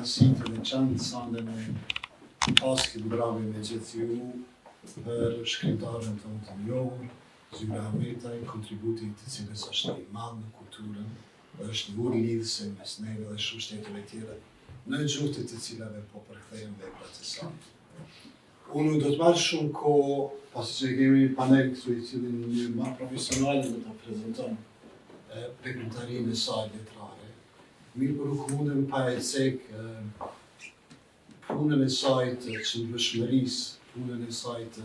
kënaqësi të veçantë sande me pas këtë brave me gjithë ju për shkrimtarën tonë të njohur, Zyra Ahmetaj, kontributi të cilës është i madh në kulturën, është një urë lidhëse mes neve dhe shumë shtetëve tjera në gjuhët të cilave po përkthejmë veprat e saj. Unë do të marrë shumë kohë, pasi që kemi një panel këtu i cili në një më profesionale do të prezenton veprimtarinë e saj letrare. Mirë për nuk mundem pa e cek punën e saj të qëndrueshmërisë, punën e saj të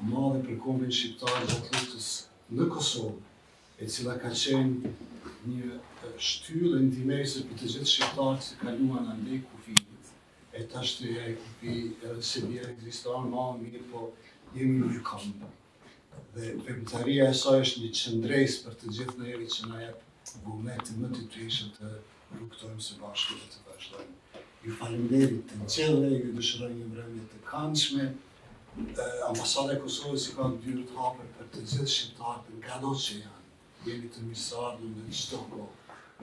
madhe për kombin shqiptar gjatë luftës në Kosovë, e cila ka qenë një shtyllë ndihmëse për të gjithë shqiptarët që kaluan andej kufijit. E tash të e kufi Serbia ekziston më mirë, po jemi në një këmbë. Dhe veprimtaria e saj është një qëndresë për të gjithë neve që na jep vullnetin më të tyshëm të rrugtojmë së bashku dhe të vazhdojmë. Ju faleminderit të nxjellë, ju dëshiroj një mbrëmje të këndshme. Ambasada e Kosovës i ka dyrë të hapur për të gjithë shqiptarët nga do që janë. Jemi të mirëseardhur në çdo kohë.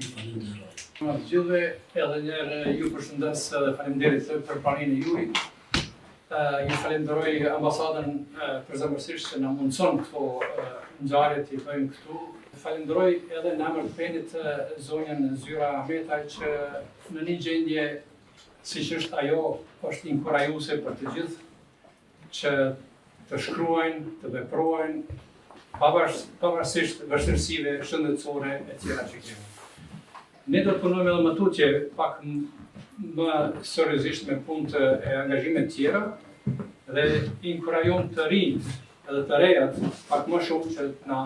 Ju falenderoj. Të gjithëve edhe njerë ju përshëndes dhe faleminderit për praninë e juaj. Ju falenderoj ambasadën përzemërsisht që na mundson këto ngjarje të bëjmë këtu. Falenderoj edhe në emër të pendit zonjën Zyra Ahmetaj që në një gjendje siç është ajo është inkurajuese për të gjithë që të shkruajnë, të veprojnë, pavarësisht vështirësive shëndetësore e tjera që kemi. Ne do të punojmë edhe më tutje pak më seriozisht me punë e angazhime tjera dhe inkurajojmë të rinjt edhe të rejat pak më shumë që na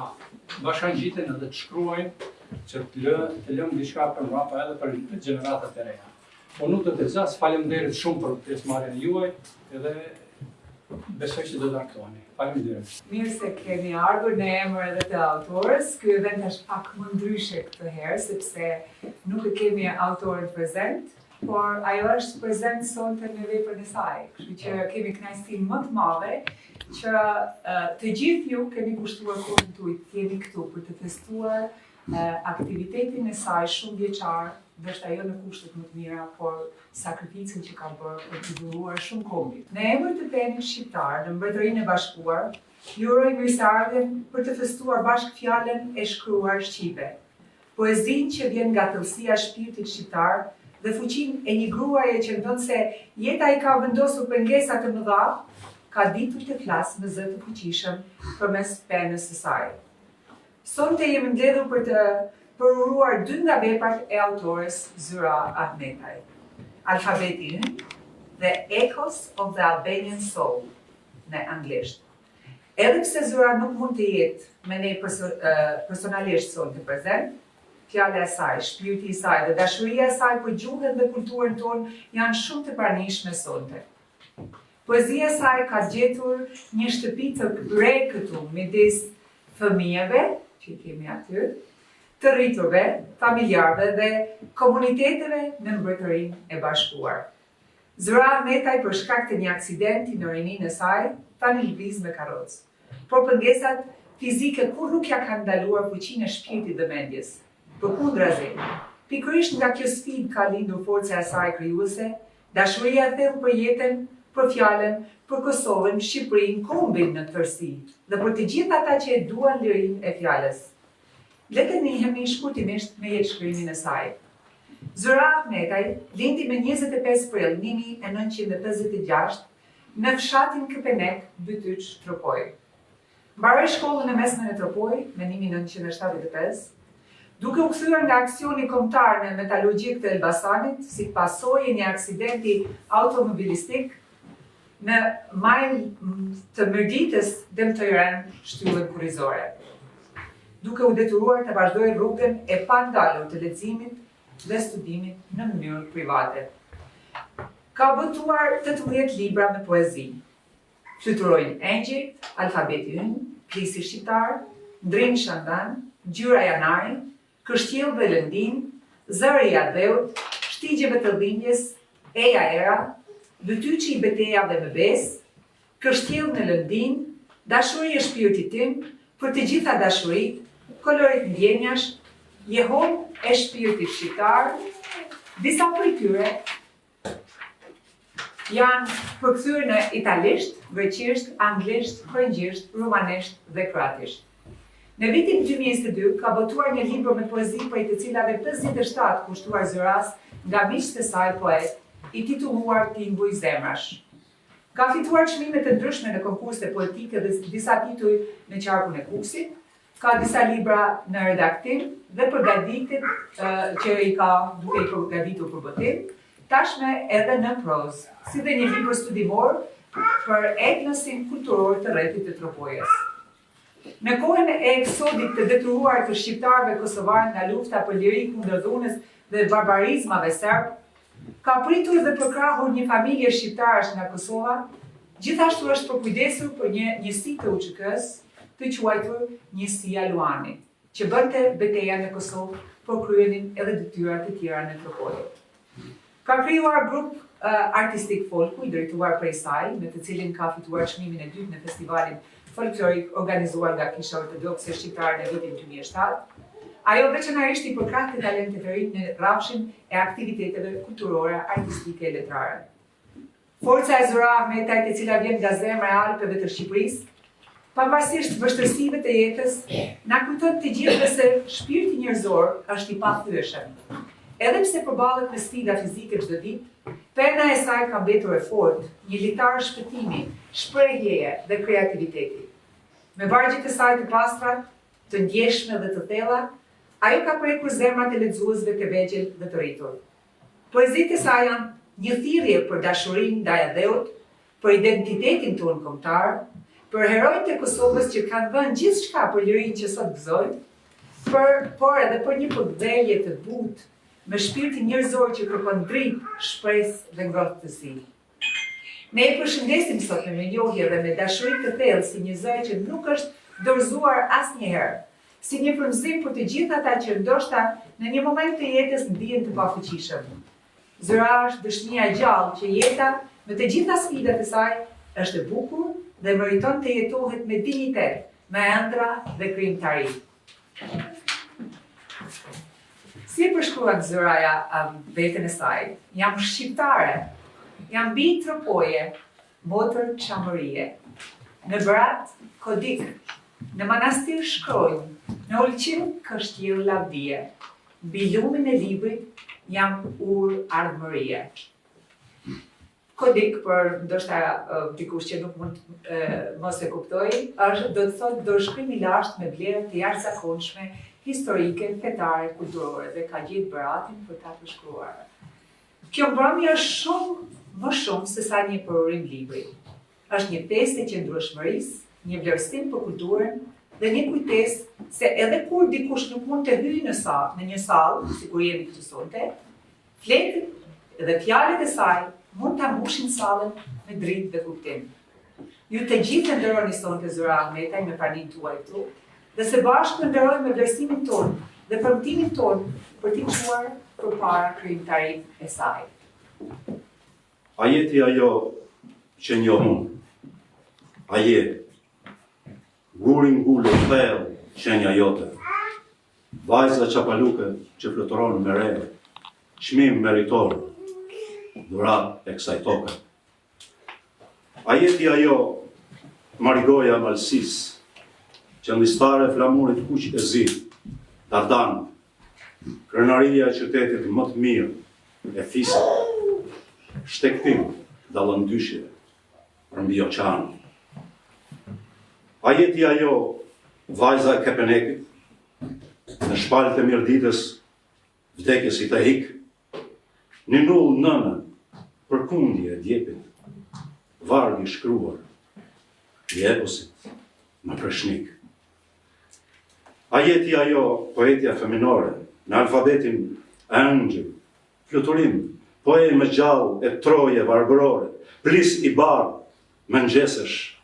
bashkangjiten edhe të shkruajnë që të lëmë diçka për mbrapa edhe për gjeneratat e reja. Po nuk do të zas, faleminderit shumë për pjesëmarrjen e juaj edhe besoj që do të argëtoheni. Faleminderit. Mirë se keni ardhur në emër edhe të autorës. Ky event është pak më ndryshe këtë herë, sepse nuk e kemi autorin prezent, por ajo është prezent sonte me veprën e saj. Kështu që kemi kënaqësinë më të madhe që të gjithë ju keni kushtuar kohën tuaj të jeni këtu për të testuar aktivitetin e saj shumë vjeçar, ndoshta jo në kushtet më të mira, por sakrificën që ka bërë për të dhuruar shumë kombit. Në emër të pendit shqiptar në Mbretërinë e Bashkuar, ju uroj mirëseardhjen për të festuar bashkë fjalën e shkruar shqipe. Poezinë që vjen nga thellësia e shpirtit shqiptar dhe fuqinë e një gruaje që ndonë se jeta i ka vendosur pengesa të mëdha, ka ditur të flasë me zë të fuqishëm përmes penës së saj. Sonte jemi mbledhur për të përuruar dy nga veprat e autores Zyra Ahmetaj, Alfabeti Ynë dhe Echoes of the Albanian Soul në anglisht. Edhe pse Zyra nuk mund të jetë me ne personalisht sonte prezent, fjala e saj, shpirti i saj dhe dashuria e saj për gjuhën dhe kulturën tonë janë shumë të pranishme sonte. Poezia e saj ka gjetur një shtëpi të re këtu midis fëmijëve që kemi aty, të rriturve, familjarëve dhe komuniteteve në Mbretërinë e Bashkuar. Zyra Ahmetaj për shkak të një aksidenti në rininë e saj, tani lëviz me karrocë. Por pengesat fizike kur nuk ja kanë ndaluar fuqinë e shpirtit dhe mendjes. Përkundrazi, pikërisht nga kjo sfidë ka lindur forca e saj krijuese, dashuria e thellë për jetën, për fjalën, për Kosovën, Shqipërinë, kombin në tërësi dhe për të gjithë ata që e duan lirinë e fjalës. Le të njihemi shkurtimisht me jetëshkrimin e saj. Zyra Ahmetaj lindi me 25 prill 1956 në fshatin Këpenek, Bytyç, Tropoj. Mbaroi shkollën e mesme në Tropoj në 1975, duke u kthyer nga aksioni kombëtar në metalurgjik të Elbasanit si pasojë e një aksidenti automobilistik në majën të Mërditës dëmtojren shtyllën kurrizore, duke u detyruar të vazhdojë rrugën e pandalur të leximit dhe studimit në mënyrë private. Ka botuar 18 libra me poezi. Fluturojnë Engjëjt, Alfabeti Ynë, Plisi Shqiptar, Ndrim Shandan, Gjyra Janari, Kështjell dhe Lëndin, Zëri i Adheut, Shtigjeve të dhimbjes, Eja Era, Bytyçi i betejave me besë, Kështjell në Lëndin, Dashuria e shpirtit tim, për të gjitha dashurit, Kolorit ndjenjash, Jehon e shpirtit shqiptar, disa prej tyre janë përkthyer në italisht, greqisht, anglisht, frëngjisht, rumanisht dhe kroatisht. Në vitin 2022 ka botuar një libër me poezi prej të cilave 57 kushtuar zëras nga miqtë e saj poet, i titulluar Tingujt i zemrash. Ka fituar çmime të ndryshme në konkurse poetike dhe disa tituj në qarkun e Kuksit, ka disa libra në redaktim dhe përgatitet që i ka duke i përgatitur për botim, tashme edhe në prozë, si dhe një libër studimor për etnosin kulturor të rrethit të Tropojës. Në kohën e eksodit të detyruar të shqiptarëve kosovar nga lufta për liri kundër dhunës dhe barbarizmave serb, ka pritur dhe përkrahur një familje shqiptarësh nga Kosova, gjithashtu është përkujdesur për një njësi të UÇK-s të quajtur Njësia Luani, që bënte betejën në Kosovë, por kryenin edhe detyrat e tjera në Tropojë. Ka krijuar grup artistik folku i drejtuar prej saj, me të cilin ka fituar çmimin e dytë në festivalin folklorik organizuar nga Kisha Ortodokse Shqiptare në vitin 2007. Ajo veçanërisht i përkrahet talente të rinj në rrafshin e aktiviteteve kulturore, artistike e letrare. Forca e Zura Ahmetajt, e cila vjen nga zemra e Alpeve të Shqipërisë, pavarësisht vështirësive të jetës, na kujton të gjithëve se shpirti njerëzor është i pathyeshëm. Edhe pse përballet me sfida fizike çdo ditë, perna e saj ka mbetur e fortë, një litar shpëtimi, shprehjeje dhe kreativiteti. Me vargjet e saj të pastra, të ndjeshme dhe të thella, ajo ka prekur zemrat e lexuesve të vegjël dhe të rritur. Poezitë e saj janë një thirrje për dashurinë ndaj dheut, për identitetin tonë kombëtar, për herojtë e Kosovës që kanë vënë gjithçka për lirinë që sot gëzojnë, por edhe për një përkthjelje të butë, me shpirtin njerëzor që kërkon dritë, shpresë dhe ngrohtësi. Ne e përshëndesim sot me njohje dhe me dashuri të thellë si një zë që nuk është dorëzuar asnjëherë, si një frymëzim për të gjithë ata që ndoshta në një moment të jetës ndihen të pafuqishëm. Zëra është dëshmia e gjallë që jeta me të gjitha sfidat e saj është e bukur dhe meriton të jetohet me dinjitet, me ëndra dhe krijimtari. Si përshkruan Zëraja veten e saj, jam shqiptare, jam mbi Tropoje, motër çamërie. Në Berat, Kodik, në Manastir Shkroj, në Ulqim kështjell lavdie. Mbi lumin e librit jam ur ardhmërie. Kodik, për ndoshta dikush që nuk mund mos e kuptoj, është do të thotë dorëshkrim i lashtë me vlera të jashtëzakonshme historike, fetare, kulturore dhe ka gjetë Beratin për ta përshkruar. Kjo mbrëmje është më shumë se sa një përurim libri. Është një festë e qëndrueshmërisë, një vlerësim për kulturën dhe një kujtesë se edhe kur dikush nuk mund të hyjë në një sallë, sikur jemi këtu sonte, fletët dhe fjalët e saj mund ta mbushin sallën me dritë dhe kuptim. Ju të gjithë nderoni sonte Zura Ahmetaj me praninë tuaj këtu, dhe së bashku nderojmë me vlerësimin tonë dhe premtimin tonë për t'i çuar përpara krijimtarisë e saj. A jeti ajo që njoh unë? A je gurin ngulë thellë shenja jote? Vajza qapaluke që fluturon me re, çmim meritor, dhurat e kësaj toke. A jeti ajo marigoja malsis, qëndistare flamurit kuq e zi, Dardan, krenaria e qytetit më të mirë, e fisa, shtektim, dallëndyshje, mbi oqan. A jeti ajo vajza e Kepenekit, në shpalët e mirditës, vdekjes i të hik, një null nënë, për kundje e djepit, vargi shkruar, i eposit, në preshnik. A jeti ajo poetja feminore, në alfabetin ëngjël, fluturim, poemë gjallë e troje vargërore, plis i bardh, mëngjesesh,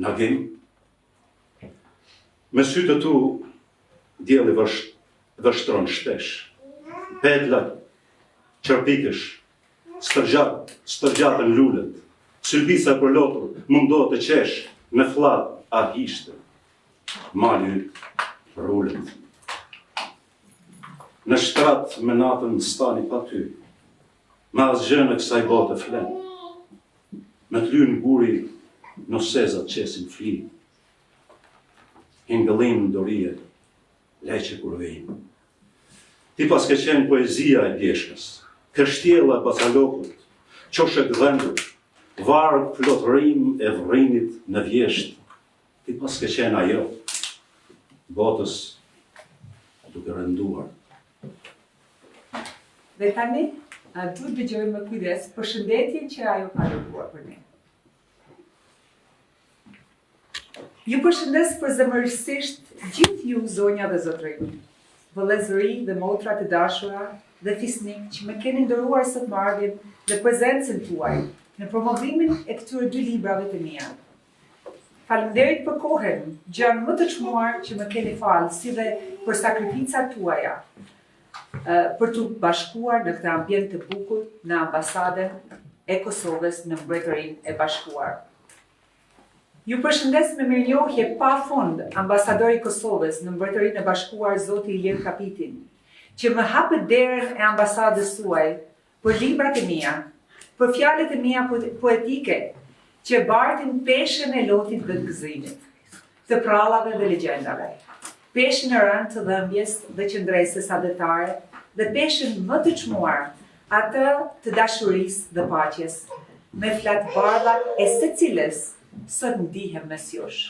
nagim. Me sytë tu, dielli vështron shpesh, pedlat, qërpikësh, stërgjatën lullet, sylbisa për lotur, mundo të qesh, në flat a hishte, mali rullet. Në shtrat me natën stani pa ty, ma asgjë në kësaj bote flen, me të lynë guri në sezat qesin fli, hingëllim dorije, leqe kur vejnë. Ti pas ke qenë poezia e pjeshkës, kështjela e bacalokut, qoshe gdhendur, varë plotërim e vrinit në vjesht. Ti pas ke qenë ajo, botës duke rënduar. Dhe tani, duhet dëgjojmë me kujdes përshëndetjen që ajo ka dërguar për ne. Ju përshëndes përzemërisht gjithë ju zonja dhe zotërinj, vëllezëri dhe motra të dashura dhe fisnik që më keni nderuar sot marrjen dhe prezencën tuaj në promovimin e këtyre dy librave të mia. Faleminderit për kohën, gjën më të çmuar që më keni falë, si dhe për sakrificat tuaja, për të bashkuar në këtë ambient të bukur në ambasadën e Kosovës në Mbretërinë e Bashkuar. Ju përshëndes me mirënjohje pa fund ambasadori i Kosovës në Mbretërinë e Bashkuar zoti Ilir Kapitin, që më hapët derën e ambasadës suaj për librat e mia, për fjalët e mia poetike që bartin peshën e lotit dhe të gëzimit, të prallave dhe legjendave, peshën e rënd të dhëmbjes dhe qëndresës adetare, dhe peshën më të çmuar, atë të dashurisë dhe paqes, me flatë bardhat e secilës sot ndihem mes jush.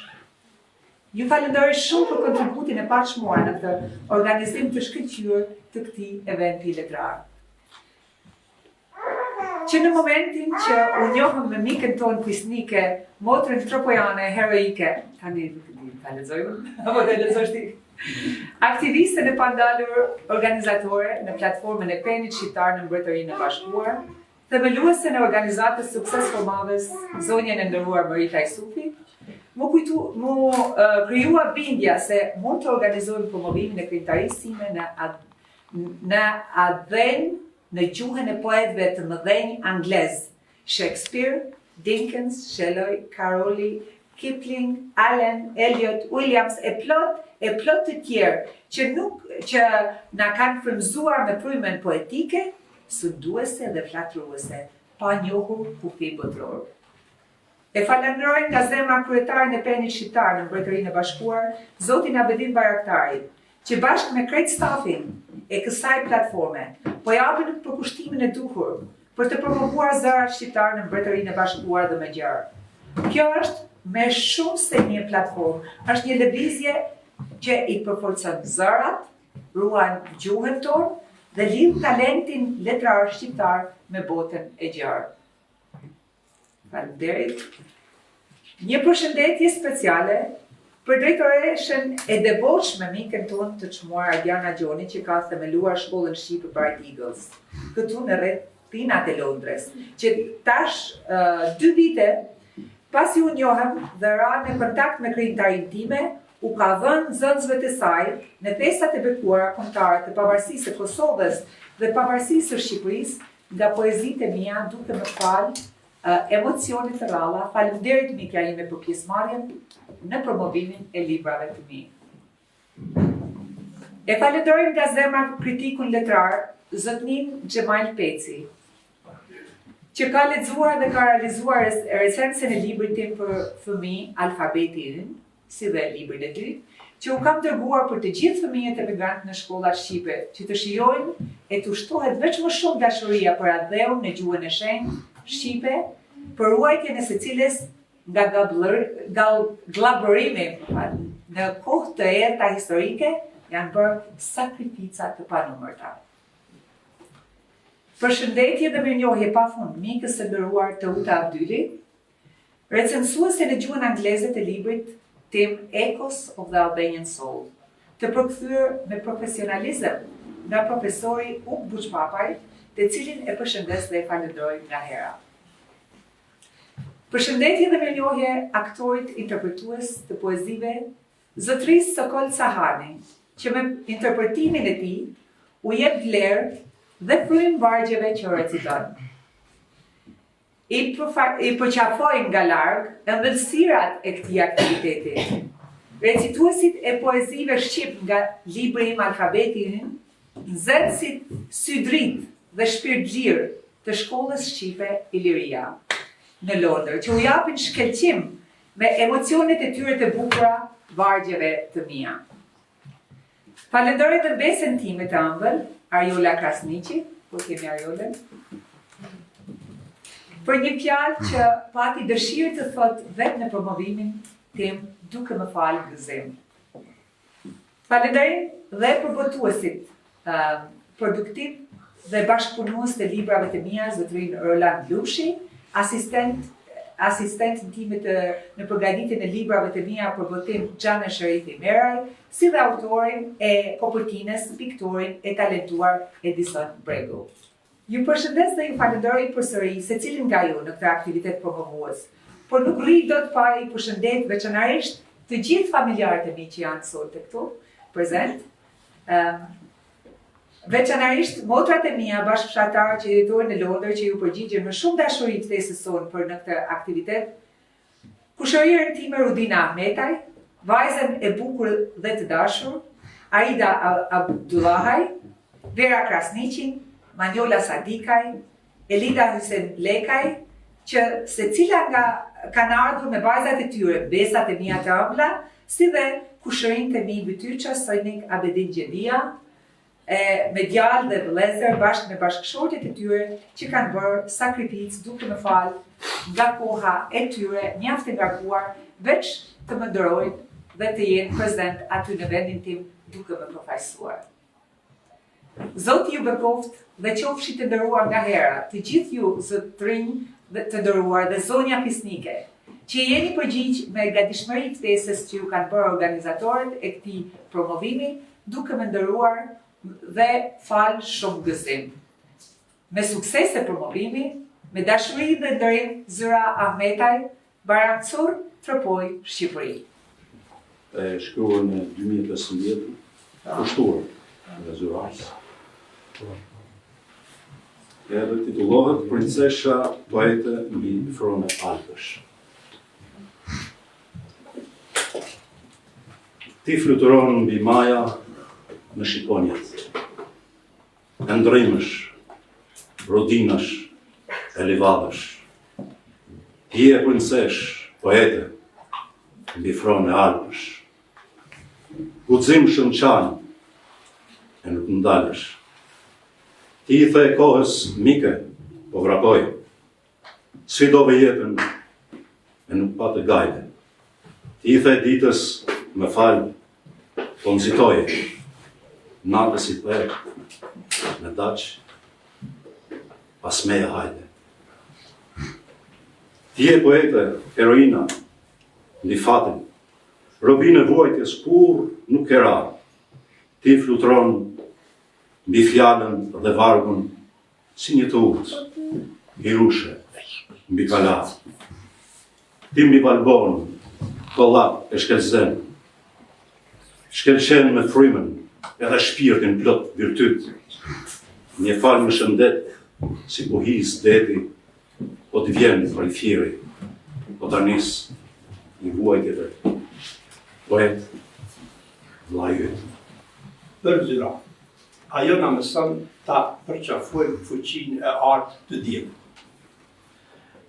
Ju falenderoj shumë për kontributin e paqmuar në këtë organizim të shkëlqyer të këtij eventi letrar. Që në momentin që u njohëm me mikën tonë fisnike, motrën tropojane heroike, tani nuk e di ta lexojmë, apo ta lexosh ti? Aktiviste e pandalur organizatore në platformën e penit shqiptar në Mbretërinë e Bashkuar, themeluese në organizatës Sukses Formavës, zonjën e nderuar Marita Isufi, mu krijua bindja se mund të organizojmë promovimin e krijtarisë sime në Adhen në gjuhën e poetëve të mëdhenj anglez, Shakespeare, Dickens, Shelley, Caroli, Kipling, Allen, Eliot, Williams e plot të tjerë që na kanë frymzuar me frymën poetike, sunduese dhe flatruese, pa njohur kufi botror. E falenderoj nga zemra kryetarin e penit shqiptar në Mbretërinë e Bashkuar, zotin Abedin Bayraktari, që bashkë me krejt stafin e kësaj platforme, po japin përkushtimin e duhur për të promovuar zërat shqiptar në Mbretërinë e Bashkuar dhe më gjerë. Kjo është me shumë se një platformë, është një lëvizje që i përforcon zërat, ruan gjuhën tonë dhe lidh talentin letrar shqiptar me botën e gjerë. Faleminderit. Një përshëndetje speciale për drejtoreshën e devotshme mikën tonë të çmuar Ardiana Gjoni, që ka themeluar shkollën shqipe Bright Eagles, këtu në rrethinat e Londrës, që tash 2 vite pasi u njohëm dhe ra në kontakt me krijtarin time, u ka dhënë zënësve të saj në festat e bekuara kombëtare të pavarësisë së Kosovës dhe pavarësisë së Shqipërisë nga poezitë e mia, duke më falë emocione të ralla. Faleminderit mikja ime për pjesëmarrjen në promovimin e librave të mi. E falenderoj nga zemra kritikun letrar, zotnin Xhemal Peci, që ka lexuar dhe ka realizuar recensën e librit tim për fëmijë Alfabeti Ynë, si dhe librin e dytë, që u kam dërguar për të gjithë fëmijët emigrantë në shkollat shqipe, që të shijojnë e të ushtohet veç më shumë dashuria për adheun në gjuhën e shenjtë shqipe, për ruajtjen e secilës nga glabërimi në kohë të errta historike, janë bërë sakrifica të panumërta. Përshëndetje dhe mirënjohje pafund mikës së nderuar Teuta Abdyli, recensuese në gjuhën angleze të librit tim Echoes of the Albanian Soul, të përkthyer me profesionalizëm nga profesori Uk Buçpapaj, të cilin e përshëndes dhe e falenderoj nga hera. Përshëndetje dhe mirënjohje aktorit interpretues të poezive, zotërisë Sokol Sahani, që me interpretimin e tij u jep vlerë dhe frym vargjeve që reciton. I përqafojnë nga larg ëmbëlsirat e këtij aktiviteti. Recituesit e poezive shqip nga libri im Alfabeti Ynë, nxënësit Sydrit dhe Shpirtxhir të shkollës shqipe Iliria. në Londër, që u japin shkëlqim me emocionet e tyre të bukura vargjeve të mia. Falenderoj dhe besën time të ëmbël, Arjola Krasniqi, po kemi Arjolën, për një fjalë që pati dëshirë të thot vetë në promovimin tim duke më falë gëzim. Falenderoj dhe për botuesit produktiv dhe bashkëpunues të librave të mia, zotërin Roland Lushi, asistent timit në përgatitjen e librave të mia për botim Xhana Sherifi Meraj, si dhe autorin e kopertinës, piktorin e talentuar Edison Bregu. Ju përshëndes dhe ju falenderoj përsëri secilin nga ju në këtë aktivitet promovues, por nuk rri dot pa i përshëndet veçanërisht të gjithë familjarët e mi që janë sot këtu prezent. Veçanërisht motrat e mia bashkëfshatarë që jetojnë në Londër që ju përgjigjen me shumë dashuri ftesës sonë për në këtë aktivitet. Kushërirën time Rudina Ahmetaj, vajzën e bukur dhe të dashur, Aida Abdullahaj, Vera Krasniqin, Manjola Sadikaj, Elida Hysen Lekaj, që secila nga kanë ardhur me vajzat e tyre, besat e mia të ëmbla, si dhe kushërinë të mi Bytyqa Sojnik Abedin Gjedia, me djalë dhe vëllezër bashkë me bashkëshortet e tyre që kanë bërë sakrificë duke më falë nga koha e tyre mjaft e ngarkuar, veç të më ndërojnë dhe të jenë prezent aty në vendin tim duke më përfaqësuar. Zoti ju bekoft dhe qofshi të nderuar nga hera, të gjithë ju zotrinj të nderuar dhe zonja fisnike, që jeni përgjigj me gatishmëri ftesës që ju kanë bërë organizatorët e këtij promovimi, duke më nderuar dhe fal shumë gëzim. Me sukses e promovimi, me dashuri dhe nderim, Zyra Ahmetaj, Barancur, Tropoj, Shqipëri. E shkruar në 2015, kushtuar nga Zyrajs. Edhe titullohet Princesha poete mbi frone alpësh. Ti fluturon mbi maja në shqiponjet. E ndrymësh, rodinësh, e livadësh. Ti e princesh, poete, mbi frone alpësh. Guxim shënçan, e nuk ndalesh. Ti i the kohës mike, po vrapoj. Sfidove jetën, e nuk pa të gajde. Ti i the ditës, më falë, po nxitoje. Natës i the, me daqë, pas meja hajde. Ti e poete, heroina, ndi fatin, robinë e vuajtjes kur nuk e ra. Ti flutron mbi fjalën dhe vargun si një të urtë, i rushe, mbi kalat. Ti mbi balbon, kollap e shkelzen. Shkelqen me frymën edhe shpirtin plot virtyt. Një fal më shëndet, si buhis deti, po të vjen për i fjeri, po të nis i vuajtjeve. Poet, vllai yt. Për Zyra, ajo na mëson ta përqafojmë fuqinë e artë të diellit.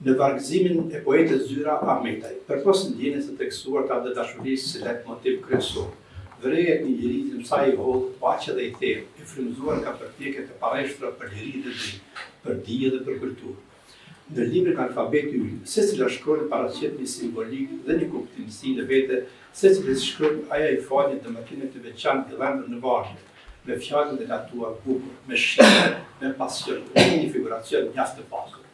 Në vargëzimin e poetës Zyra Ahmetaj, përpos ndjenjes së tekstuarta dhe dashurisë si let motiv kryesor, vërejet një lirizim sa i hollë, paqe dhe i thellë, e frymëzuar nga përpjekjet e pareshtra për liri dhe dritë, për dije dhe për kulturë. Në librin Alfabeti Yll, secila shkron paraqet një simbolik dhe një kuptimsi në vete, secili shkron aja i falit dhe makinet të veçantë i lëndër në vargje, me fjalën e latuar bukur, me shqipe, me pasion, me një figuracion mjaft të pasur.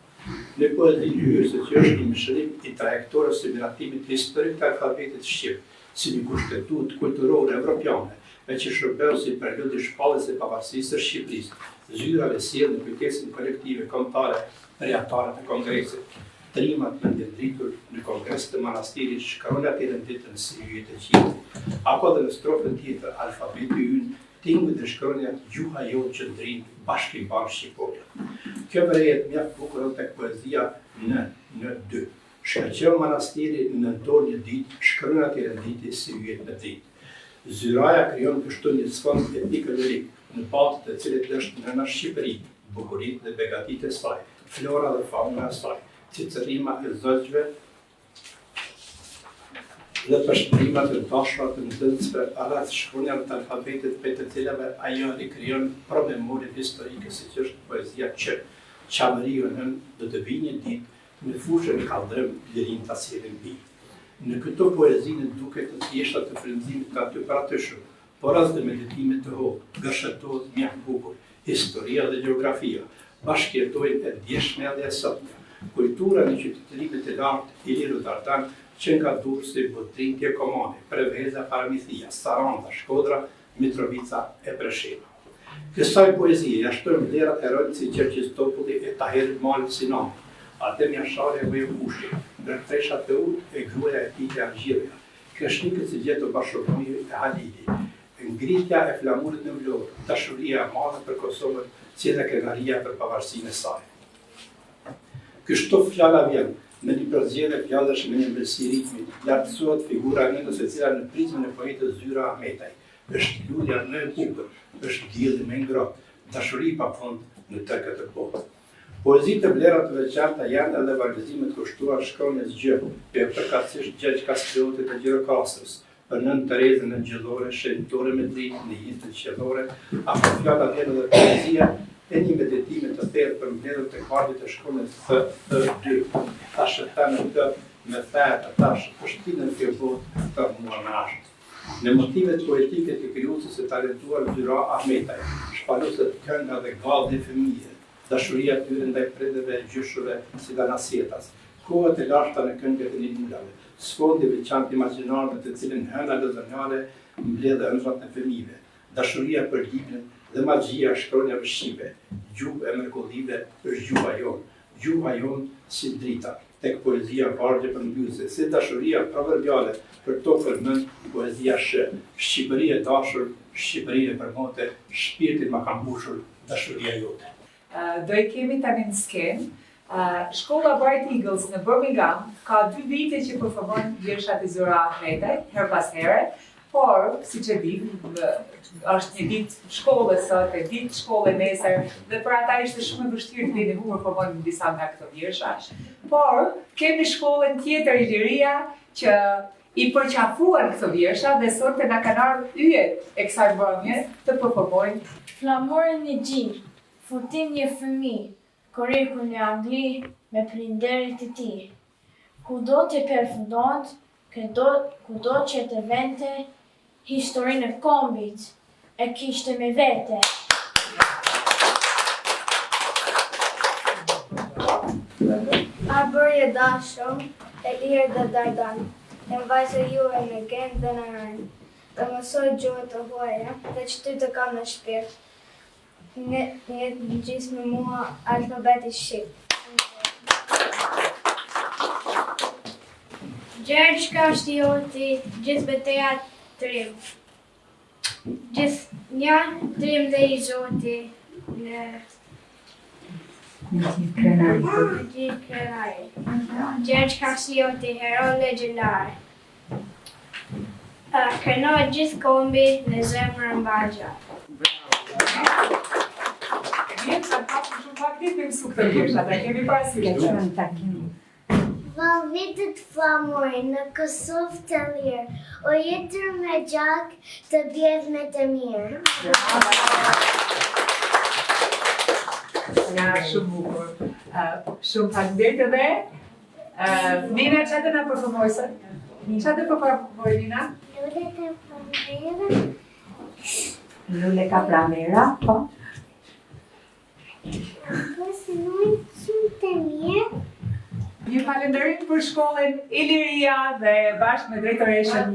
Në poezi Yllit, që është një mishërim i trajektorës së miratimit historik të alfabetit shqip, si një kushtetut kulturore evropiane, me që shërbeu si periudhë i shpalljes së pavarësisë së Shqipërisë, Zyra dhe sjell në kujtesën kolektive kombëtare rejatarët e kongresit. Trimat në ndëndritur në kongres të manastirit shkron atë renditën si yjet e qitit. Apo dhe në strofën tjetër, Alfabeti Yll, tingu dhe shkronja gjuha jonë që ndrin bashkë i banë Shqiporia. Kjo vërejet mjaft bukur tek poezia në dy. Shkëlqeu manastiri në dorë një ditë, shkron atë renditi si yjet në ditë. Zyraja krijon kështu një sfond etik lirik, në batët e cilit është nëna Shqipëri, bukuritë dhe begatitë e saj, flora dhe fauna e saj, cicërima e zëgjve dhe përshkrimat e dashura të ndëndës për arat shkronja të alfabetit për të cilave ajo rikrijon promemorie historike si që është poezia që qamërion dhe të vi një ditë në fushën kaldrëm lirin të asirin bi. Në këto poezinë duket të thjeshta të frymëzimit të aty për atë shumë, por as dhe meditimet të hohë, gërshëtohet mjaft bukur, historia dhe geografia, bashkjetojnë e djeshme dhe e sotme. Kultura në qytetërimit e lartë, Iliru Dardan, që nga Durrësi, Botrin, Tjekomani, Preveza, Paramithia, Saranda, Shkodra, Mitrovica e Presheva. Kësaj poezie jashtojmë vlerat e herojtë si Gjergjis Topulli e Taherit Malit Sinani, Artem Jashari e Vujo Kushi, Ndërtresha Teut e gruaja e tij e Algjiria, Kreshnikët si Gjeto Bashorni e Halili, ngritja e flamurit në Vlorë, dashuria e madhe për Kosovën, si edhe krenaria për pavarësinë e saj. Kështu fjala vjen me një përzgjedhje fjalësh me një mbështetje ritmi, lartësohet figura e nënës e cila në prizmën e poetës Zyra Ahmetaj. Është lulja në e bukur, është dielli me ngrohtë, dashuri pa fund në të këtë botë. Poezitë e vlerat të veçanta janë edhe vallëzimet kushtuar shkronjës gjë, përkatësisht Gjergj Kastriotit e Gjirokastrës, për nën Terezën e Gjellore, shenjtore me dritë në jetën qellore, apo fjala vjen edhe poezia e një meditime të thellë për mbledhjet e kardit të shkronjës F2. Tash ta në të me thajat tash përshtinë në kjo botë të mua në ashtë. Në motivet poetike të krijuesit e talentuar Zyra Ahmetaj, shpaloset kënga dhe gallë fëmijë, dashuria tyre ndaj prindërve e gjyshëve si Ganasjetas, kohët e lashta në këngët e Nilulave, sfondi veçantë imagjinar me të cilin hëna lozanjare mbledh ëndrat e fëmijëve, dashuria për librin dhe magjia e shkronjave shqipe, gjuhë e mrekullive është gjuha jon si drita, tek poezia vargje për mbyllëse, si dashuria proverbiale për tokën nën poezia Shqipëri e dashur, Shqipëri e përmote, shpirtin ma ka mbushur dashuria jote. Do i kemi tani në skenë. Shkolla Bright Eagles në Birmingham ka 2 vite që performon vjershat e Zyra Ahmetaj, her pas here, por, si që di, është një ditë shkolle sot, e ditë shkolle nesër, dhe për ata ishte shumë e vështirë të vini ku performojnë në disa nga këto vjersha. Por, kemi shkollën tjetër Iliria që i përqafuan këto vjersha dhe sot e na kanë ardhur yjet e kësaj mbrëmje të performojnë. Flamurin e gjirë, futim një fëmi, korikun e angli me prinderit e ti. Kudo të përfundont, kudo që të vente, historinë e kombit e kishte me vete. A bërje dashëm, e lirë dhe dardan, e vajzë juve në gen dhe në rënë, të mësoj gjuhë të huaja dhe që ty të kam në shpirt. Një gjithë me mua alfabeti shqip. Gjergj Kastrioti, gjithë beteja trim. Gjithë një trim dhe i zoti në gjithë krenari. Gjergj Kastrioti, hero legjendar. Krenoj gjithë kombi në zemrën bagja. Valvitet flamuri në Kosovë të lirë, o jetër me gjak të bjedh me të mirë. Ja, shumë bukur. Shumë faleminderit edhe. Nina, çfarë do na performoj sot? Çfarë do performoj Nina? Lule ka pramera, po. Ju falenderoj për shkollën Iliria dhe bashkë me drejtoreshën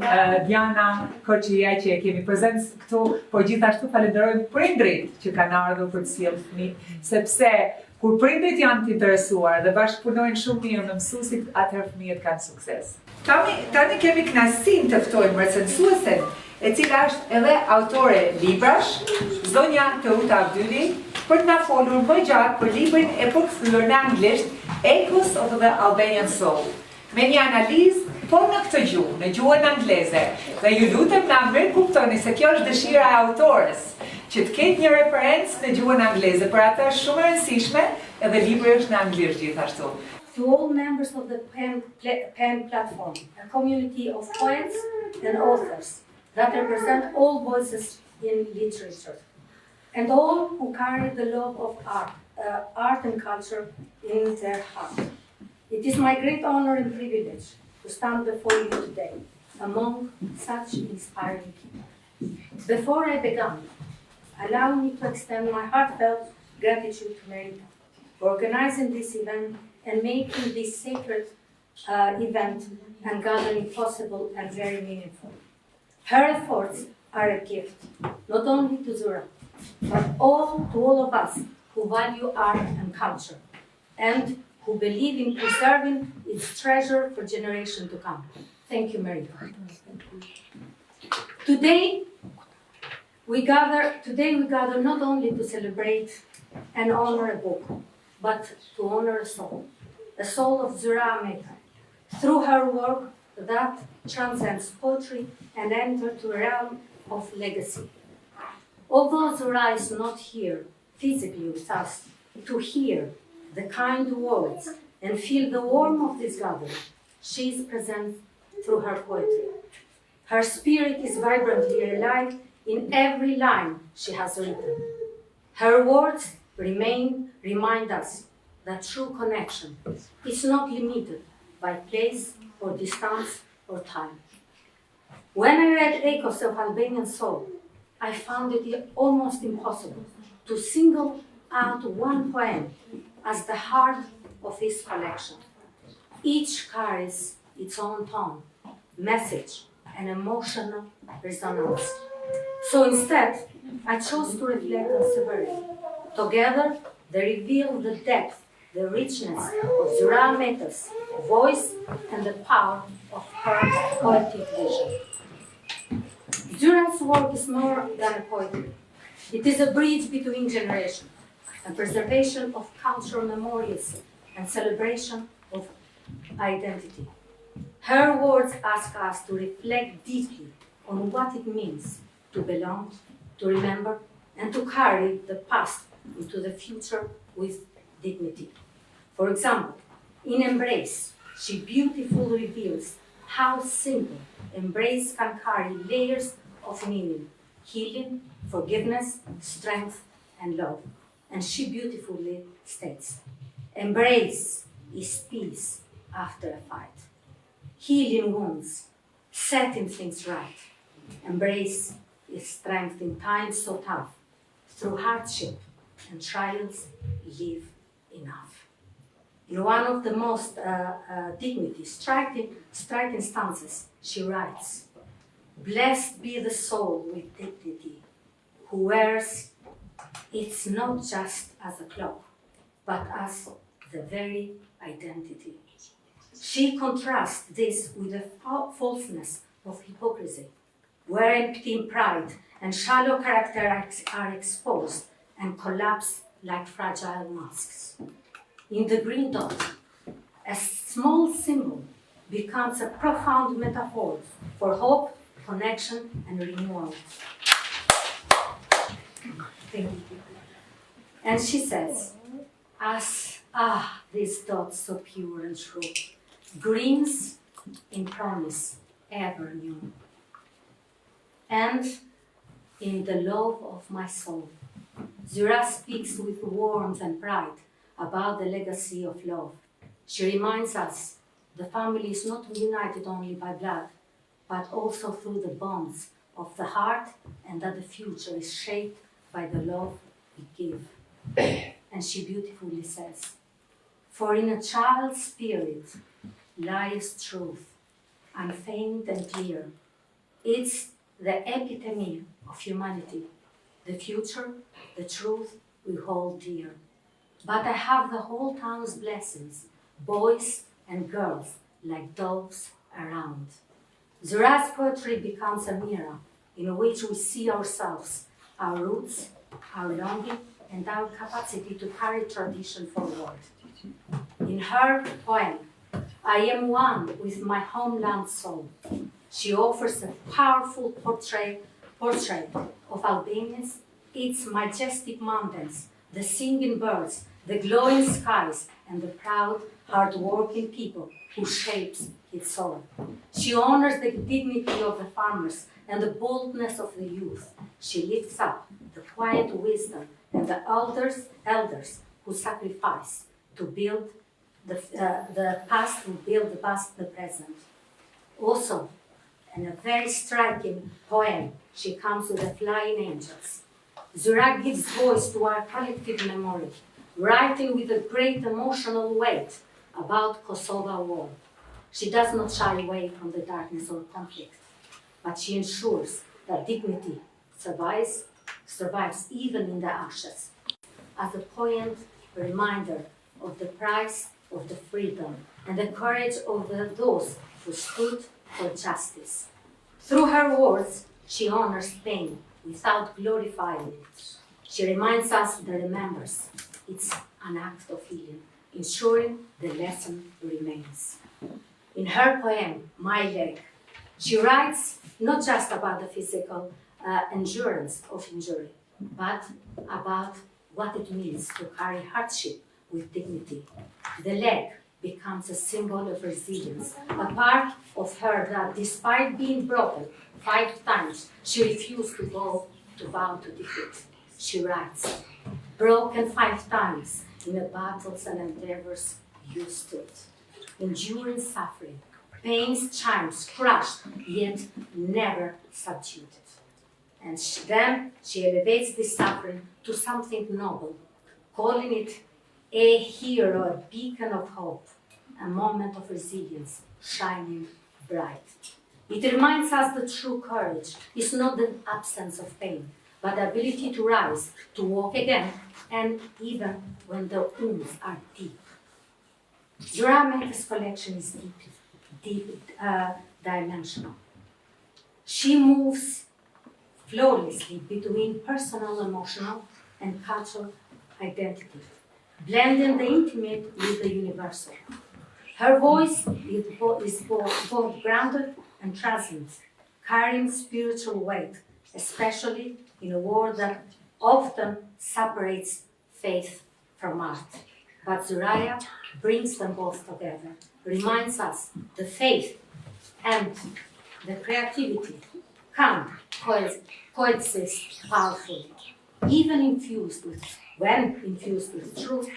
Diana Koçia që e kemi prezencë këtu, por gjithashtu falenderojmë prindrit që kanë ardhur për të sjellë fëmijët, sepse kur prindrit janë të interesuar dhe bashkëpunojnë shumë mirë me mësuesit, atëherë fëmijët kanë sukses. Tani kemi kënaqësinë të ftojmë recensuesen, e cila është edhe autore librash, zonja Teuta Abdyli, për të na folur më gjatë për librin e përkthyer në anglisht Echoes of the Albanian Soul, me një analizë po në këtë gjuhë, në gjuhën angleze. Dhe ju lutem na mirë kuptoni se kjo është dëshira e autores, që të ketë një referencë në gjuhën angleze, për atë është shumë e rëndësishme, edhe libri është në anglisht gjithashtu. to all members of the PEN platform, a community of poets and authors that represent all voices in literature, and all who carry the love of art and culture in their heart. It is my great honor and privilege to stand before you today, among such inspiring people. Before I begin, allow me to extend my heartfelt gratitude to Merita for organizing this event and making this sacred event and gathering possible and very meaningful. Her efforts are a gift, not only to Zura, but to all of us who value art and culture, and who believe in preserving its treasure for generations to come. Thank you, Merita. Today we gather not only to celebrate and honor a book, but to honor a soul of Zura Ahmeta, through her work that transcends poetry and enters the realm of legacy. Although Zura is not here physically with us to hear the kind words and feel the warmth of this gathering, she is present through her poetry. Her spirit is vibrantly alive in every line she has written. Her words remind us that true connection is not limited by place or distance or time. When I read Echoes of Albanian Soul, I found it almost impossible to single out one poem as the heart of his collection. Each carries its own tone, message, and emotional resonance. So instead, I chose to reflect on severity. Together, they reveal the depth, the richness of Zura Ahmeta's voice and the power of her poetic vision. Zura's work is more than a poetry. It is a bridge between generations, a preservation of cultural memories and celebration of identity. Her words ask us to reflect deeply on what it means to belong, to remember, and to carry the past into the future with dignity. For example, in Embrace, she beautifully reveals how simple embrace can carry layers of meaning, healing, forgiveness, strength, and love. And she beautifully states, embrace is peace after a fight, healing wounds, setting things right. Embrace is strength in times so tough. Through hardship and trials, live enough. In one of the most striking stanzas, she writes, blessed be the soul with dignity, who wears it's not just as a cloak, but as the very identity. She contrasts this with the falseness of hypocrisy, where empty pride and shallow character are exposed and collapse like fragile masks. In the green dot, a small symbol becomes a profound metaphor for hope, connection, and renewal. Thank you. And she says, these dots so pure and true, greens in promise ever new. And in the love of my soul, Zura speaks with warmth and pride about the legacy of love. She reminds us the family is not united only by blood, but also through the bonds of the heart, and that the future is shaped by the love we give. And she beautifully says, for in a child's spirit lies truth, unfeigned and clear. It's the epitome of humanity, the future, the truth we hold dear. But I have the whole town's blessings, boys and girls like doves around. Zura's poetry becomes a mirror in which we see ourselves, our roots, our longing, and our capacity to carry tradition forward. In her poem, I am one with my homeland soul. She offers a powerful portrait of Albanians, its majestic mountains, the singing birds, the glowing skies, and the proud hard-working people who shapes its soul. She honors the dignity of the farmers and the boldness of the youth. She lifts up the quiet wisdom and the elders who sacrifice to build the past, who build the past, the present. Also, in a very striking poem, she comes with the Flying Angels. Zura gives voice to our collective memory, writing with a great emotional weight about Kosovo war. She does not shy away from the darkness or conflict, but she ensures that dignity survives even in the ashes, as a poignant reminder of the price of the freedom and the courage of those who stood for justice. Through her words, she honors pain without glorifying it. She reminds us that remembers it's an act of healing, ensuring the lesson remains. In her poem, My Leg, she writes not just about the physical endurance of injury, but about what it means to carry hardship with dignity. The leg becomes a symbol of resilience, a part of her that, despite being broken 5 times, she refused to bow to defeat. She writes, broken 5 times in the battles and endeavors you stood, enduring suffering, pain's chimes crushed, yet never subdued. And then she elevates this suffering to something noble, calling it a hero, a beacon of hope, a moment of resilience, shining bright. It reminds us that true courage is not the absence of pain, but the ability to rise, to walk again, and even when the wounds are deep. Zura Mehta's collection is dimensional. She moves flawlessly between personal, emotional, and cultural identity, blending the intimate with the universal. Her voice is both grounded and transient, carrying spiritual weight, especially in a world that often separates faith from art. But Zuraya brings them both together, reminds us the faith and the creativity can coexist powerfully, even when infused with truth,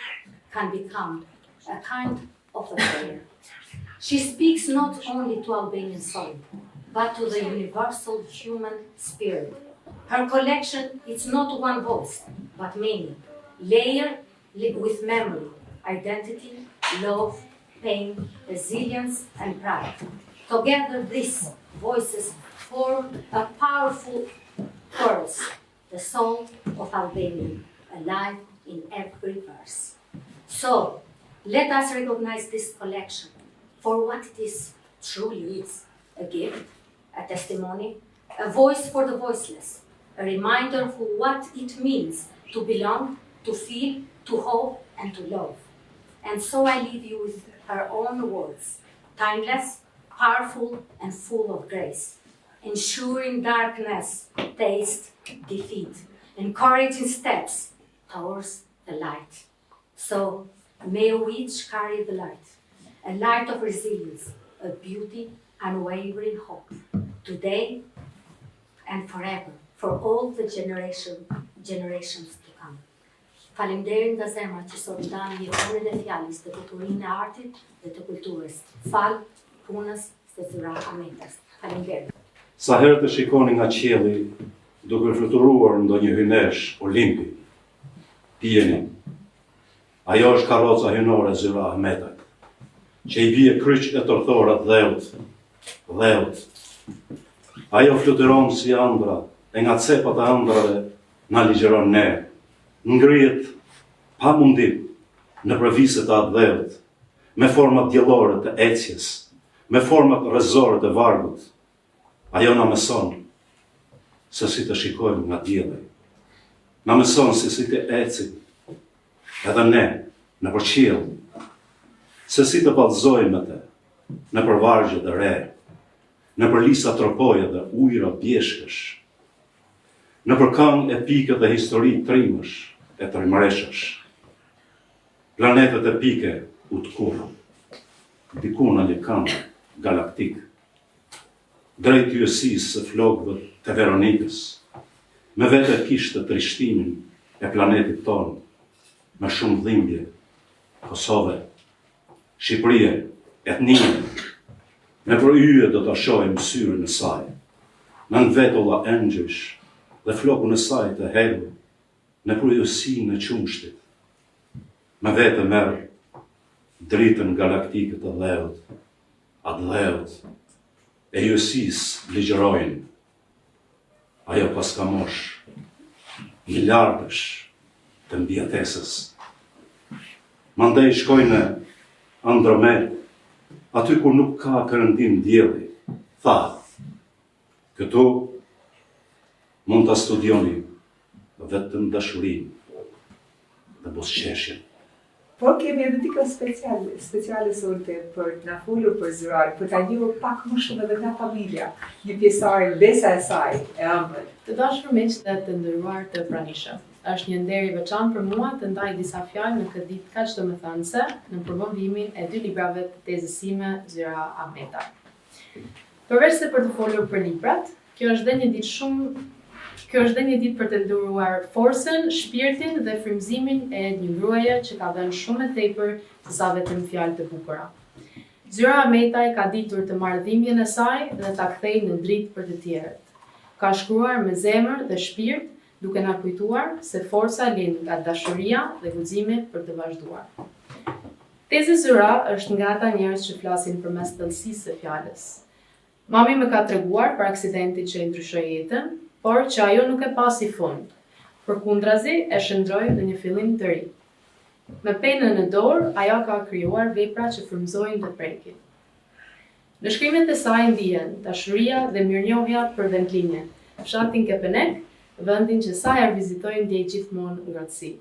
can become a kind of a prayer. She speaks not only to Albanian soul, but to the universal human spirit. Her collection is not one voice, but many, layered with memory, identity, love, pain, resilience, and pride. Together, these voices form a powerful chorus, the soul of Albania, alive in every verse. So, let us recognize this collection for what it is, truly is, a gift, a testimony, a voice for the voiceless, a reminder of what it means to belong, to feel, to hope, and to love. And so I leave you with her own words, timeless, powerful, and full of grace, ensuring darkness, taste, defeat, encouraging steps towards the light. So may we each carry the light, a light of resilience, a beauty, unwavering hope, today and forever, for all the generations to come. Faleminderit nga zemra që sot ndani jetonin e fjalës dhe kulturinë e artit dhe të kulturës. Fal punës së Zura Mehtas. Faleminderit. Sa herë të shikoni nga qielli duke fluturuar ndonjë hynesh olimpi, dijeni, ajo është karroca hynore e Zura Mehtat, që i bie kryq e torthorat dheut. Ajo fluturon si ëndra, e nga cepat e ëndrave na ligjeron ne, ngrihet pa mundim në përviset e atë dheut, me format diellore të ecjes, me format rrezore të vargut. Ajo na mëson se si të shikojmë nga dielli. Na mëson se si të ecim edhe ne në qiell, se si të ballëzojmë atë në vargje të re, në lisa tropoje dhe ujëra bjeshkësh, në këngë epike dhe histori trimësh e trimëreshësh, planetet epike u të kurrë. diku në lekan galaktik, drejt yësisë së flokëve të Veronikës, me vete kishte trishtimin e planetit tonë, me shumë dhimbje, Kosove, Shqipërie, etnie, me për yje do të shohim syrën e saj, me në vetulla engjësh dhe flokun e saj të hedhur, në përjësinë e qumshtit, me vete merë dritën galaktike të dheut, atë dheut e jësisë ligjërojnë, ajo pas ka mosh, miljardësh të mbjetesës. Mandej shkojnë në Andromed, aty ku nuk ka kërëndim dielli, tha, këtu mund të studioni vetëm dashurinë dhe buzëqeshjen. Por kemi edhe dika speciale sonte për të na folur për zyrari, për ta njohur pak më shumë edhe nga familja, një pjesëtare mbesa e saj, e ëmbël. Të dashur miq dhe të nderuar të pranishëm. Është një nder i veçantë për mua të ndaj disa fjalë në këtë ditë kaq domethënëse në promovimin e 2 librave të tezës sime Zyra Ahmetaj. Përveç se për të folur për librat, kjo është dhe një ditë për të nderuar forcën, shpirtin dhe frymëzimin e një gruaje që ka dhënë shumë e tepër se sa vetëm fjalë të bukura. Zyra Ahmetaj ka ditur të marrë dhimbjen e saj dhe ta kthejë në dritë për të tjerët. Ka shkruar me zemër dhe shpirt, duke na kujtuar se forca lind nga dashuria dhe guximi për të vazhduar. Teza Zyra është nga ata njerëz që flasin përmes thellësisë së fjalës. Mami më ka treguar për aksidentin që i ndryshoi jetën, por që ajo nuk e pasi fund. Përkundrazi e shndroi në një fillim të ri. Me penën në dorë, ajo ka krijuar vepra që frymëzojnë dhe prekin. Në shkrimet e saj ndihen dashuria dhe mirënjohja për vendlinjen, fshatin Kepenek, vendin që sa herë vizitojnë ndjej gjithmonë ngrohtësi.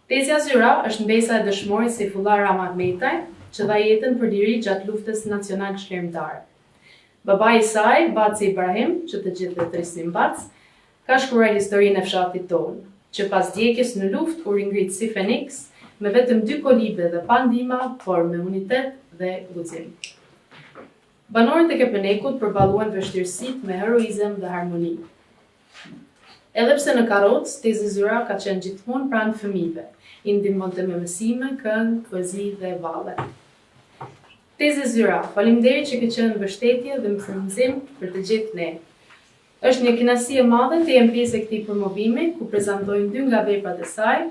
Tezja Zyra është mbesa e dëshmorit Sejfullah Rama Ahmetaj, që dha jetën për liri gjatë luftës nacional çlirimtare. Babai i saj, Baci Ibrahim, që të gjithë e thrisin Bac, ka shkruar historinë e fshatit tonë, që pas djegjes në luftë u ringrit si Feniks, me vetëm 2 kolibe dhe pa ndihma, por me unitet dhe guxim. Banorët e Kepenekut përballuan vështirësitë me heroizëm dhe harmoni. Edhe pse në karrocë, Teza Zyra ka qenë gjithmonë pranë fëmijëve, i ndihmonte me mësime, këngë, poezi dhe valle. Teza Zyra, faleminderit që ke qenë mbështetje dhe frymëzim për të gjithë ne. Është një kënaqësi e madhe të jem pjesë e këtij promovimi, ku prezantojnë 2 nga veprat e saj,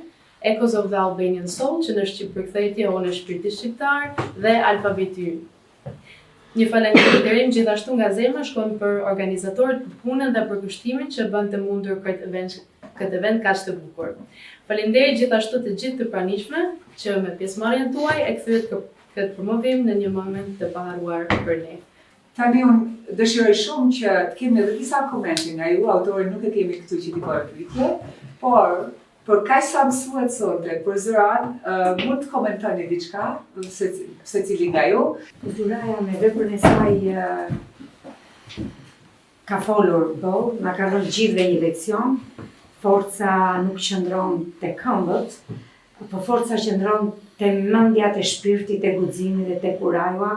Echoes of the Albanian Soul, që në shqip përkthehje o në shpirti shqiptar, dhe Alfabeti Ynë. Një falënderim gjithashtu nga zemra shkon për organizatorët për punën dhe për kushtimin që bën të mundur këtë event kaq të bukur. Faleminderit gjithashtu të gjithë të pranishme që me pjesëmarrjen tuaj e kthyet këtë promovim në një moment të paharruar për ne. Tani unë dëshiroj shumë që të kemi edhe disa komente nga ju, autorin nuk e kemi këtu që t'i bëjë pyetje, por për kaq sa mësuhet sonte për Zyran, mund të komentoni diçka, secili nga ju. Zyraja me veprën e saj ka folur boll, na ka dhënë gjithëve një leksion. Forca nuk qëndron te këmbët, por forca qëndron te mendja, te shpirti, te guximi dhe te kuraja.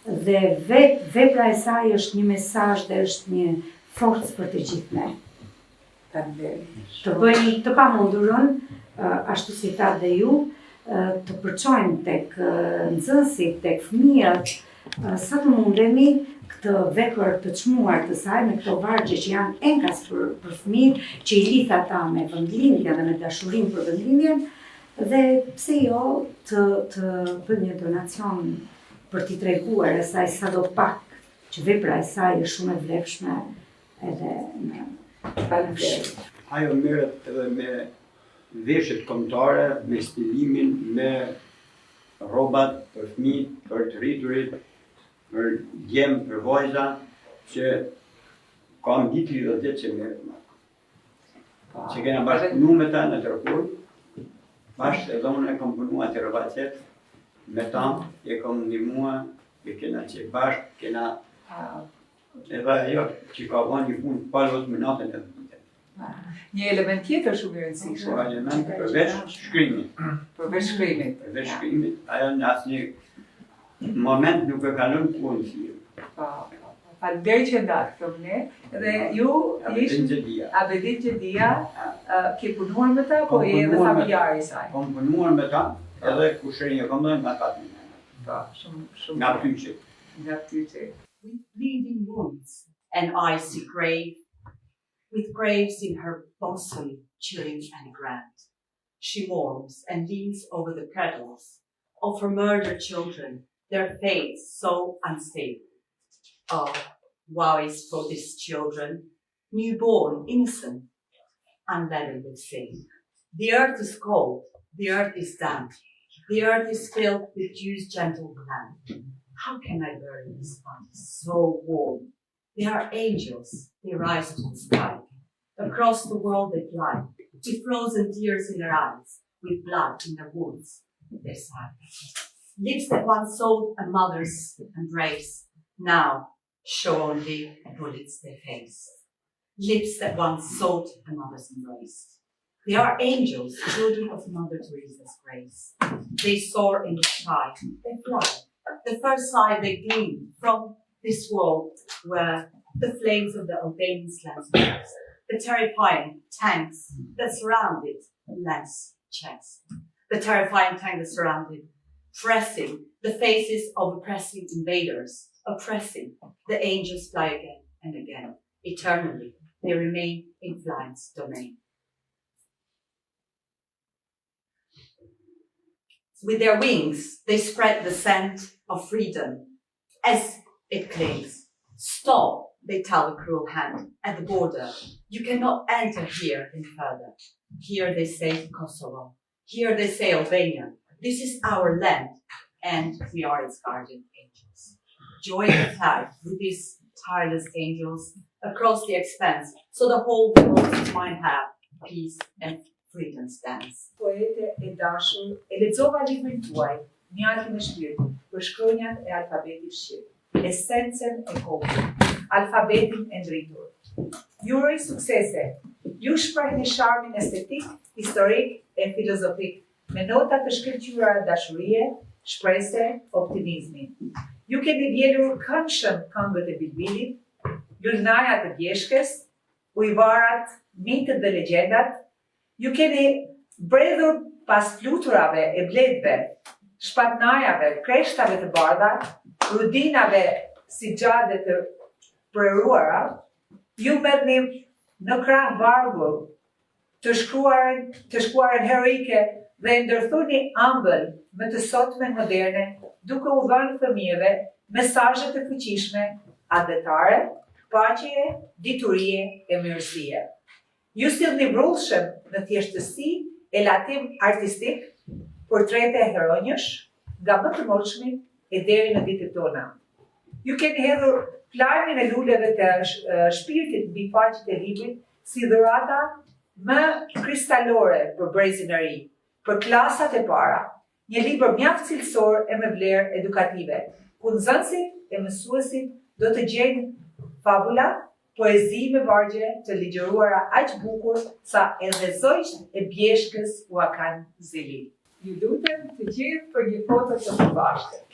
Dhe vepra e saj është një mesazh dhe është një forcë për të gjithë ne. Të bëjmë të pamundurën, ashtu si thatë dhe ju, të përçojmë tek nxënësit, tek fëmijët, sa të mundemi këtë vepër të çmuar të saj me këto vargje që janë enkas për fëmijët, që i lidh ata me vendlinjen dhe me dashurinë për vendlinjen, dhe pse jo të bëjmë një donacion për t'i treguar asaj sadopak që vepra e saj është shumë e vlefshme edhe në Ajo merret edhe me veshjet kombëtare, me stilimin, me rrobat për fëmijët, për të rriturit, për djem, për vajza, që kam ditë 30 që merret me ato. Që kena bashkëpunu me ta në Tërkur, bashkë edhe unë e kam punuar të rrobacet, me ta, e kam ndihmua, e kena që bashkë, kena edhe ajo që ka bënë një punë palot me natën e dhëmëte. Një element tjetër shumë i rëndësishëm. Po element përveç shkrimit. Përveç shkrimit. Përveç shkrimit, ajo në asnjë moment nuk e kalon punë thirrë. Faleminderit që ndatë këtu ne. Dhe ju Abedin Gjedia, ke punuar me ta, po je edhe familjar i saj. Kom punuar me ta, edhe kushërinjë kom dhënë nga katër. Shumë. Nga Tyçi. With bleeding wounds and icy grave, with graves in her bosom chilling and grand, she mourns and leans over the petals of her murdered children, their fates so unstable. Oh, woe is for these children, newborn, innocent, unleavened with sin. The earth is cold, the earth is damp, the earth is filled with dew's gentle hand. How can I bury this body so warm? They are angels, they rise to the sky. Across the world they fly, with frozen tears in their eyes, with blood in their wounds, they sigh. Lips that once sold a mother's embrace, now show only bullets they face. Lips that once sought a mother's embrace. They are angels, children of Mother Teresa's grace. They soar in the sky, they fly. The first sigh they gleam from this world where the flames of the Albanian slams burst. The terrifying tanks that surrounded Lance chest. The terrifying tank that surrounded, pressing the faces of oppressing invaders, oppressing. The angels fly again and again. Eternally, they remain in flight's domain. With their wings, they spread the scent of freedom as it clings. Stop, they tell the cruel hand at the border. You cannot enter here any further. Here they say Kosovo. Here they say Albania. This is our land, and we are its guardian angels. Joy and fly with these tireless angels across the expanse, so the whole world might have peace and freedom stands. Poete e dashur, e lexova librin tuaj, Mjaltin e shpirtit, për shkronjat e alfabetit shqip, esencën e kokës, alfabetin e ndritur. Ju uroj suksese. Ju shprehni sharmin estetik, historik e filozofik, me nota të shkëlqyera dashurie, shprese, optimizmi. Ju keni vjelur këndshëm këngët e Bilbilit, lulnajat e Bjeshkës, ujvarat, mitët dhe legjendat. Ju keni bredhur pas fluturave e bledhve, shpatnajave, kreshtave të bardha, rudinave si gjade të preruara. Ju merrni në krah vargur të shkuarën heroike dhe ndërthuni ëmbël më të sotme moderne, duke u dhënë fëmijëve mesazhe të fuqishme, adetare, paqeje, diturie e mirësie. Ju sillni mbrullshëm në thjeshtësi e latim artistik, portrete heronjësh, nga më të moshmi e deri në ditët tona. Ju keni hedhur plajmin e luleve të shpirtit mbi faqet e librit si dhurata më kristalore për brezin e ri, për klasat e para, një libër mjaft cilësor e me vlerë edukative, ku nxënësit e mësuesit do të gjejnë fabula, poezi me vargje të ligjëruara aq bukur sa edhe zogj e Bjeshkës u kanë zili. Ju lutem të gjithë për një foto të përbashkët.